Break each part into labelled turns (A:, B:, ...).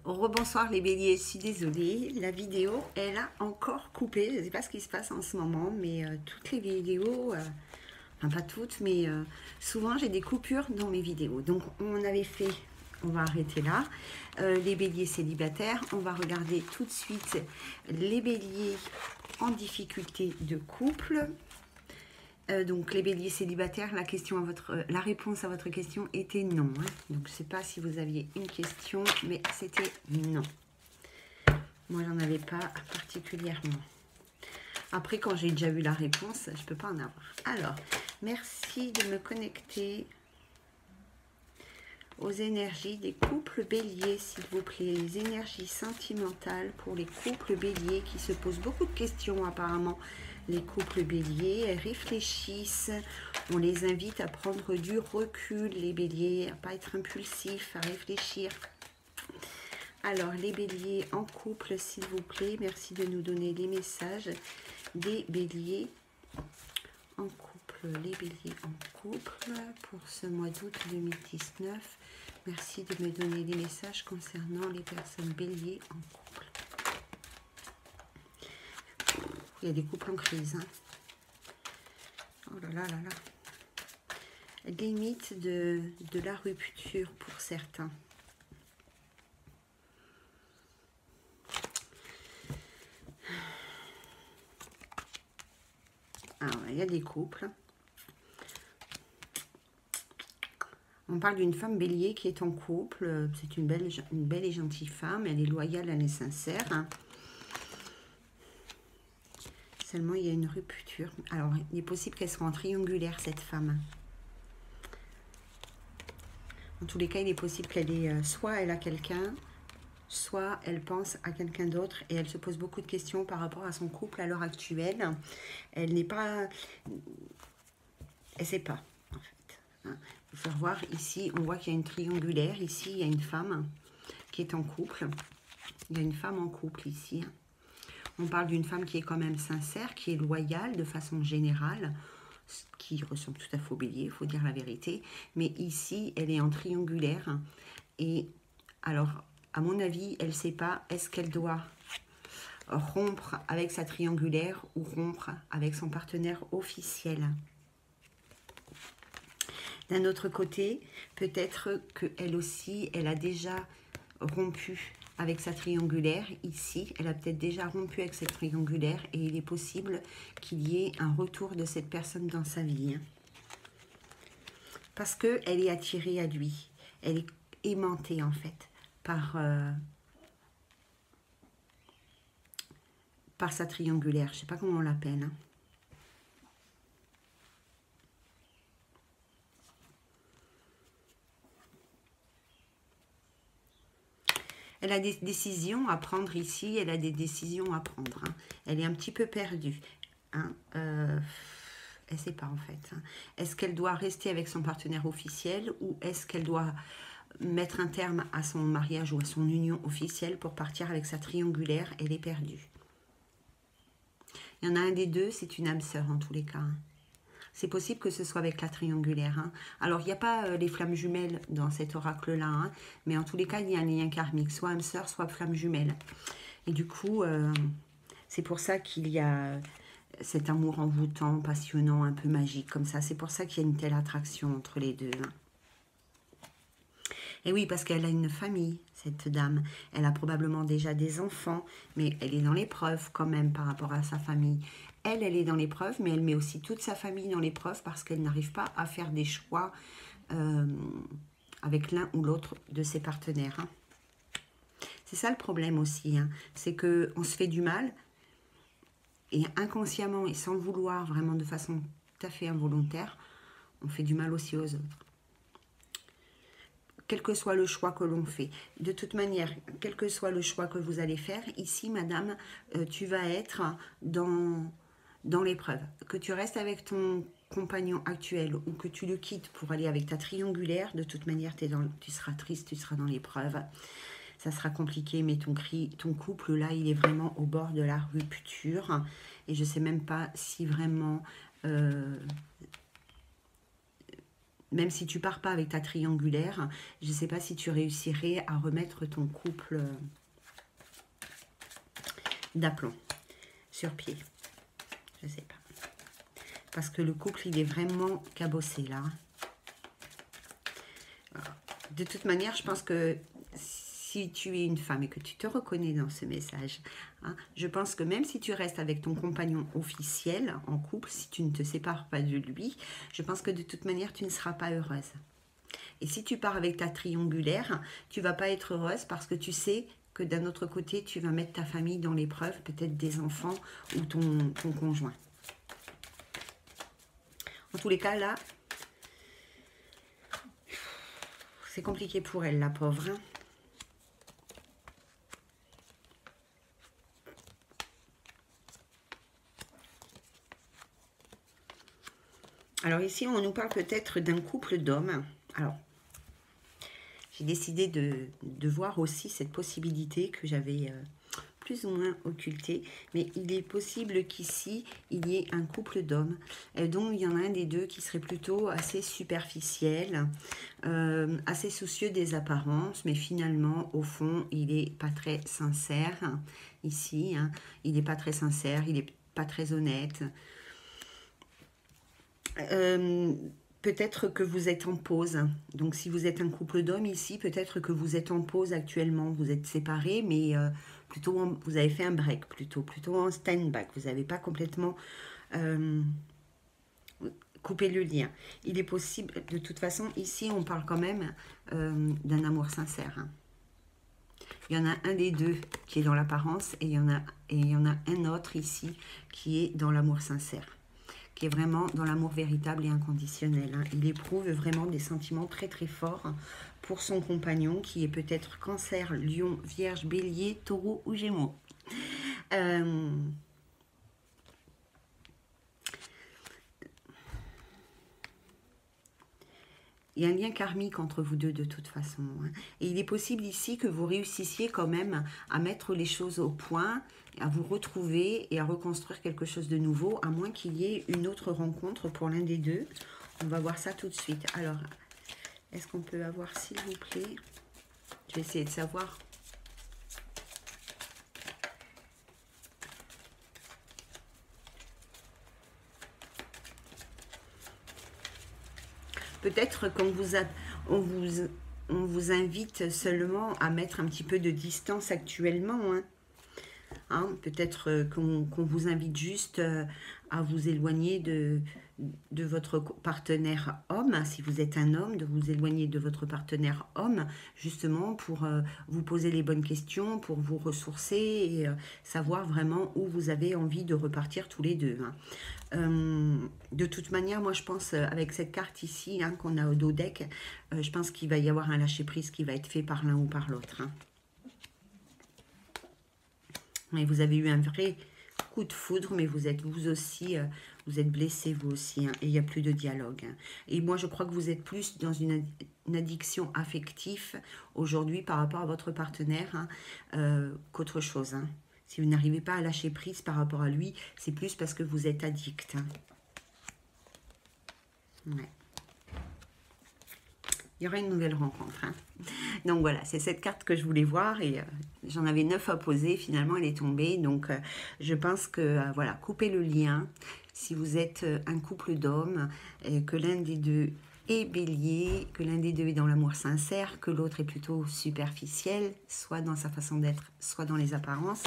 A: Rebonsoir les béliers, je suis désolée, la vidéo elle a encore coupé, je ne sais pas ce qui se passe en ce moment, mais toutes les vidéos, enfin pas toutes, mais souvent j'ai des coupures dans mes vidéos. Donc on avait fait, on va arrêter là, les béliers célibataires, on va regarder tout de suite les béliers en difficulté de couple. Donc les béliers célibataires, la réponse à votre question était non. Hein. Donc je ne sais pas si vous aviez une question, mais c'était non. Moi, j'en avais pas particulièrement. Après, quand j'ai déjà eu la réponse, je ne peux pas en avoir. Alors, merci de me connecter aux énergies des couples béliers, s'il vous plaît. Les énergies sentimentales pour les couples béliers qui se posent beaucoup de questions apparemment. Les couples béliers réfléchissent, on les invite à prendre du recul, les béliers, à ne pas être impulsifs, à réfléchir. Alors, les béliers en couple, s'il vous plaît, merci de nous donner les messages des béliers en couple. Les béliers en couple pour ce mois d'août 2019. Merci de me donner les messages concernant les personnes béliers en couple. Il y a des couples en crise. Hein. Oh là là là là. Limite de la rupture pour certains. Alors, il y a des couples. On parle d'une femme bélier qui est en couple. C'est une belle et gentille femme. Elle est loyale, elle est sincère. Seulement, il y a une rupture. Alors, il est possible qu'elle soit en triangulaire, cette femme. En tous les cas, il est possible qu'elle ait... soit elle a quelqu'un, soit elle pense à quelqu'un d'autre et elle se pose beaucoup de questions par rapport à son couple à l'heure actuelle. Elle n'est pas... Elle ne sait pas, en fait. Hein. Il faut faire voir, ici, on voit qu'il y a une triangulaire. Ici, il y a une femme qui est en couple. Il y a une femme en couple, ici. On parle d'une femme qui est quand même sincère, qui est loyale de façon générale, qui ressemble tout à fait au bélier, il faut dire la vérité. Mais ici, elle est en triangulaire. Et alors, à mon avis, elle ne sait pas, est-ce qu'elle doit rompre avec sa triangulaire ou rompre avec son partenaire officiel. D'un autre côté, peut-être qu'elle aussi, elle a déjà rompu avec sa triangulaire. Ici, elle a peut-être déjà rompu avec cette triangulaire et il est possible qu'il y ait un retour de cette personne dans sa vie. Parce qu'elle est attirée à lui. Elle est aimantée, en fait, par sa triangulaire. Je ne sais pas comment on l'appelle. Hein. Elle a des décisions à prendre ici, elle a des décisions à prendre. Hein. Elle est un petit peu perdue. Hein. Elle ne sait pas en fait. Hein. Est-ce qu'elle doit rester avec son partenaire officiel ou est-ce qu'elle doit mettre un terme à son mariage ou à son union officielle pour partir avec sa triangulaire? Elle est perdue. Il y en a un des deux, c'est une âme sœur en tous les cas. Hein. C'est possible que ce soit avec la triangulaire. Hein. Alors, il n'y a pas les flammes jumelles dans cet oracle-là, hein, mais en tous les cas, il y a un lien karmique, soit âme sœur, soit flamme jumelle. Et du coup, c'est pour ça qu'il y a cet amour envoûtant, passionnant, un peu magique, comme ça. C'est pour ça qu'il y a une telle attraction entre les deux. Hein. Et oui, parce qu'elle a une famille, cette dame. Elle a probablement déjà des enfants, mais elle est dans l'épreuve quand même par rapport à sa famille. Elle est dans l'épreuve, mais elle met aussi toute sa famille dans l'épreuve parce qu'elle n'arrive pas à faire des choix avec l'un ou l'autre de ses partenaires. Hein. C'est ça le problème aussi, hein. C'est qu'on se fait du mal et inconsciemment et sans le vouloir, vraiment de façon tout à fait involontaire, on fait du mal aussi aux autres. Quel que soit le choix que l'on fait. De toute manière, quel que soit le choix que vous allez faire, ici, madame, tu vas être dans l'épreuve. Que tu restes avec ton compagnon actuel ou que tu le quittes pour aller avec ta triangulaire, de toute manière, tu seras triste, tu seras dans l'épreuve. Ça sera compliqué, mais ton couple, là, il est vraiment au bord de la rupture. Et je ne sais même pas si vraiment... même si tu pars pas avec ta triangulaire, je ne sais pas si tu réussirais à remettre ton couple d'aplomb sur pied. Je ne sais pas. Parce que le couple, il est vraiment cabossé là. De toute manière, je pense que si tu es une femme et que tu te reconnais dans ce message, hein, je pense que même si tu restes avec ton compagnon officiel en couple, si tu ne te sépares pas de lui, je pense que de toute manière, tu ne seras pas heureuse. Et si tu pars avec ta triangulaire, tu vas pas être heureuse parce que tu sais que d'un autre côté, tu vas mettre ta famille dans l'épreuve, peut-être des enfants ou ton conjoint. En tous les cas, là, c'est compliqué pour elle, la pauvre. Hein. Alors ici, on nous parle peut-être d'un couple d'hommes. Alors, j'ai décidé de voir aussi cette possibilité que j'avais plus ou moins occultée. Mais il est possible qu'ici, il y ait un couple d'hommes dont il y en a un des deux qui serait plutôt assez superficiel, assez soucieux des apparences, mais finalement, au fond, il n'est pas très sincère ici. Hein. Il n'est pas très sincère, il n'est pas très honnête. Peut-être que vous êtes en pause. Donc, si vous êtes un couple d'hommes ici, peut-être que vous êtes en pause actuellement. Vous êtes séparés, mais plutôt vous avez fait un break, plutôt en stand-back. Vous n'avez pas complètement coupé le lien. Il est possible, de toute façon, ici, on parle quand même d'un amour sincère. Hein. Il y en a un des deux qui est dans l'apparence et il y en a un autre ici qui est dans l'amour sincère, qui est vraiment dans l'amour véritable et inconditionnel. Hein. Il éprouve vraiment des sentiments très très forts pour son compagnon, qui est peut-être Cancer, Lion, Vierge, Bélier, Taureau ou Gémeaux. Il y a un lien karmique entre vous deux de toute façon. Hein. Et il est possible ici que vous réussissiez quand même à mettre les choses au point, à vous retrouver et à reconstruire quelque chose de nouveau, à moins qu'il y ait une autre rencontre pour l'un des deux. On va voir ça tout de suite. Alors, est-ce qu'on peut avoir, s'il vous plaît? Je vais essayer de savoir. Peut-être qu'on on vous invite seulement à mettre un petit peu de distance actuellement. Hein. Hein, peut-être qu'on vous invite juste à vous éloigner de votre partenaire homme, si vous êtes un homme, de vous éloigner de votre partenaire homme, justement pour vous poser les bonnes questions, pour vous ressourcer et savoir vraiment où vous avez envie de repartir tous les deux. Hein. De toute manière, moi je pense avec cette carte ici hein, qu'on a au dos deck, je pense qu'il va y avoir un lâcher-prise qui va être fait par l'un ou par l'autre. Hein. Mais vous avez eu un vrai coup de foudre, mais vous êtes vous aussi, vous êtes blessé vous aussi, hein, et il n'y a plus de dialogue. Hein. Et moi, je crois que vous êtes plus dans une addiction affective aujourd'hui par rapport à votre partenaire hein, qu'autre chose. Hein. Si vous n'arrivez pas à lâcher prise par rapport à lui, c'est plus parce que vous êtes addict. Hein. Ouais. Il y aura une nouvelle rencontre. Hein. Donc voilà, c'est cette carte que je voulais voir et j'en avais 9 à poser. Finalement, elle est tombée. Donc je pense que voilà, coupez le lien. Si vous êtes un couple d'hommes, que l'un des deux est bélier, que l'un des deux est dans l'amour sincère, que l'autre est plutôt superficiel, soit dans sa façon d'être, soit dans les apparences.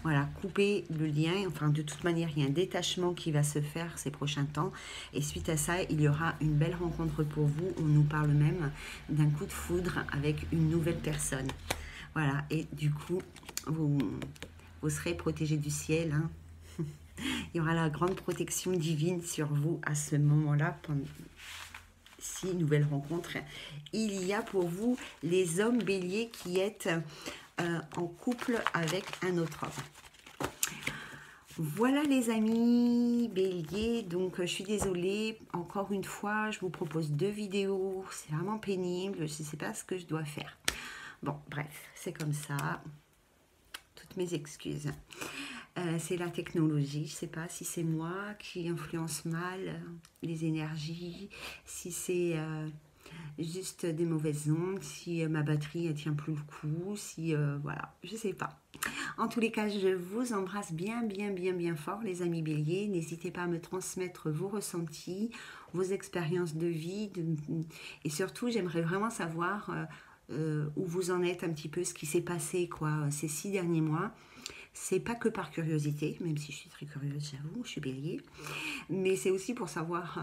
A: Voilà, coupez le lien. Enfin, de toute manière, il y a un détachement qui va se faire ces prochains temps. Et suite à ça, il y aura une belle rencontre pour vous. On nous parle même d'un coup de foudre avec une nouvelle personne. Voilà, et du coup, vous serez protégés du ciel. Hein. Il y aura la grande protection divine sur vous à ce moment-là, pendant 6 nouvelles rencontres. Il y a pour vous les hommes béliers qui êtes en couple avec un autre homme. Voilà les amis béliers, donc je suis désolée, encore une fois, je vous propose 2 vidéos, c'est vraiment pénible, je ne sais pas ce que je dois faire. Bon, bref, c'est comme ça, toutes mes excuses. C'est la technologie. Je ne sais pas si c'est moi qui influence mal les énergies, si c'est juste des mauvaises ondes, si ma batterie elle tient plus le coup, si voilà, je sais pas. En tous les cas, je vous embrasse bien, bien, bien, bien fort, les amis béliers. N'hésitez pas à me transmettre vos ressentis, vos expériences de vie, et surtout, j'aimerais vraiment savoir où vous en êtes un petit peu, ce qui s'est passé quoi ces 6 derniers mois. C'est pas que par curiosité, même si je suis très curieuse, j'avoue, je suis bélier, mais c'est aussi pour savoir,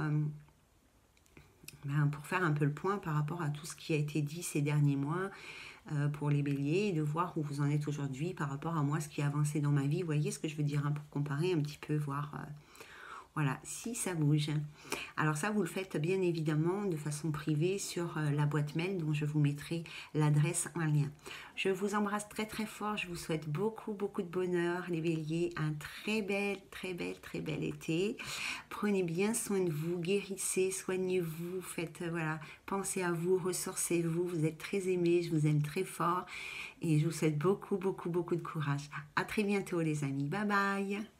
A: pour faire un peu le point par rapport à tout ce qui a été dit ces derniers mois pour les béliers, et de voir où vous en êtes aujourd'hui par rapport à moi, ce qui a avancé dans ma vie. Vous voyez ce que je veux dire, hein, pour comparer un petit peu, voir voilà, si ça bouge. Alors ça, vous le faites bien évidemment de façon privée sur la boîte mail dont je vous mettrai l'adresse en lien. Je vous embrasse très très fort. Je vous souhaite beaucoup beaucoup de bonheur, les béliers. Un très bel, très bel, très bel été. Prenez bien soin de vous, guérissez, soignez-vous, faites, voilà, pensez à vous, ressourcez-vous. Vous êtes très aimés, je vous aime très fort. Et je vous souhaite beaucoup beaucoup beaucoup de courage. À très bientôt les amis. Bye bye.